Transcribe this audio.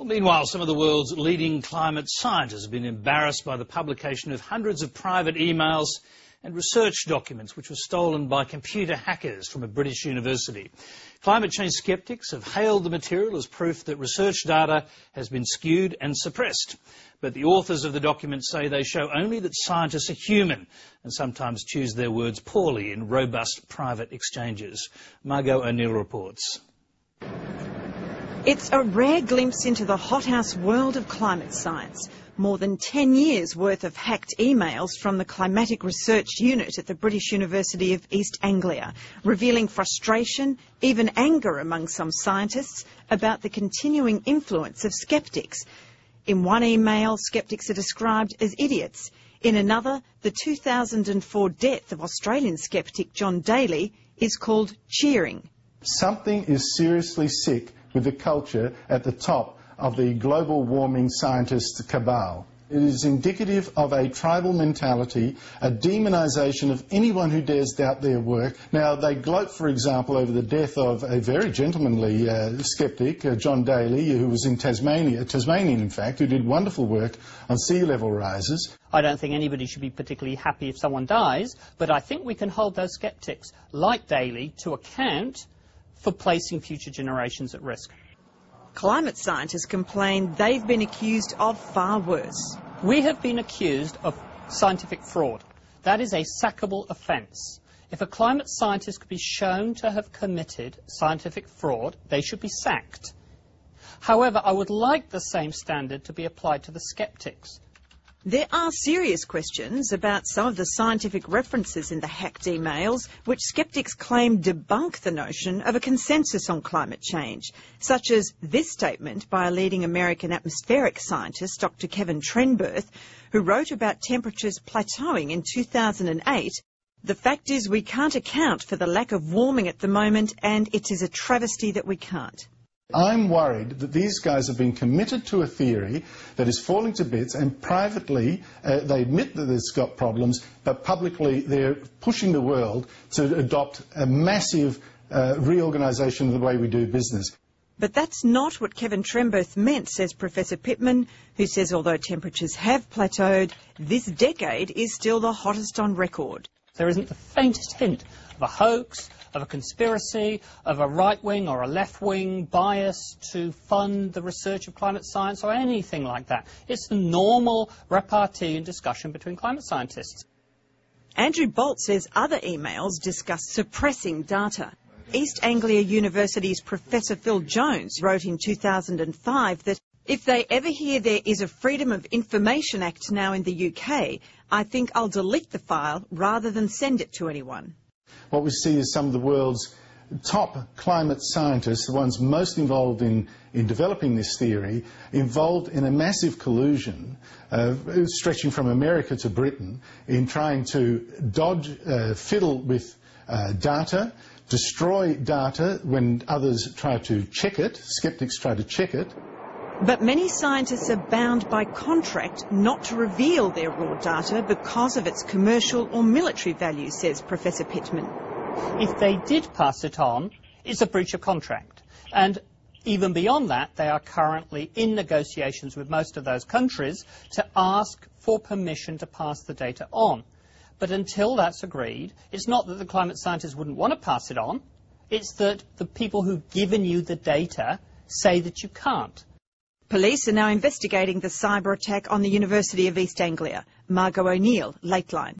Meanwhile, some of the world's leading climate scientists have been embarrassed by the publication of hundreds of private emails and research documents which were stolen by computer hackers from a British university. Climate change skeptics have hailed the material as proof that research data has been skewed and suppressed. But the authors of the documents say they show only that scientists are human and sometimes choose their words poorly in robust private exchanges. Margot O'Neill reports. It's a rare glimpse into the hothouse world of climate science. More than 10 years' worth of hacked emails from the Climatic Research Unit at the British University of East Anglia, revealing frustration, even anger among some scientists about the continuing influence of sceptics. In one email, sceptics are described as idiots. In another, the 2004 death of Australian sceptic John Daly is called cheering. Something is seriously sick with the culture at the top of the global warming scientist cabal. It is indicative of a tribal mentality, a demonisation of anyone who dares doubt their work. Now, they gloat, for example, over the death of a very gentlemanly sceptic, John Daly, who was in Tasmanian, in fact, who did wonderful work on sea level rises. I don't think anybody should be particularly happy if someone dies, but I think we can hold those sceptics, like Daly, to account for placing future generations at risk. Climate scientists complain they've been accused of far worse. We have been accused of scientific fraud. That is a sackable offence. If a climate scientist could be shown to have committed scientific fraud, they should be sacked. However, I would like the same standard to be applied to the sceptics. There are serious questions about some of the scientific references in the hacked emails, which sceptics claim debunk the notion of a consensus on climate change, such as this statement by a leading American atmospheric scientist, Dr. Kevin Trenberth, who wrote about temperatures plateauing in 2008. The fact is we can't account for the lack of warming at the moment, and it is a travesty that we can't. I'm worried that these guys have been committed to a theory that is falling to bits, and privately they admit that it's got problems, but publicly they're pushing the world to adopt a massive reorganisation of the way we do business. But that's not what Kevin Trenberth meant, says Professor Pittman, who says although temperatures have plateaued, this decade is still the hottest on record. There isn't the faintest hint of a hoax, of a conspiracy, of a right-wing or a left-wing bias to fund the research of climate science or anything like that. It's the normal repartee and discussion between climate scientists. Andrew Bolt says other emails discuss suppressing data. East Anglia University's Professor Phil Jones wrote in 2005 that if they ever hear there is a Freedom of Information Act now in the UK, I think I'll delete the file rather than send it to anyone. What we see is some of the world's top climate scientists, the ones most involved in developing this theory, involved in a massive collusion, stretching from America to Britain, in trying to fiddle with data, destroy data when others try to check it, sceptics try to check it. But many scientists are bound by contract not to reveal their raw data because of its commercial or military value, says Professor Pittman. If they did pass it on, it's a breach of contract. And even beyond that, they are currently in negotiations with most of those countries to ask for permission to pass the data on. But until that's agreed, it's not that the climate scientists wouldn't want to pass it on, it's that the people who've given you the data say that you can't. Police are now investigating the cyber attack on the University of East Anglia. Margot O'Neill, Lateline.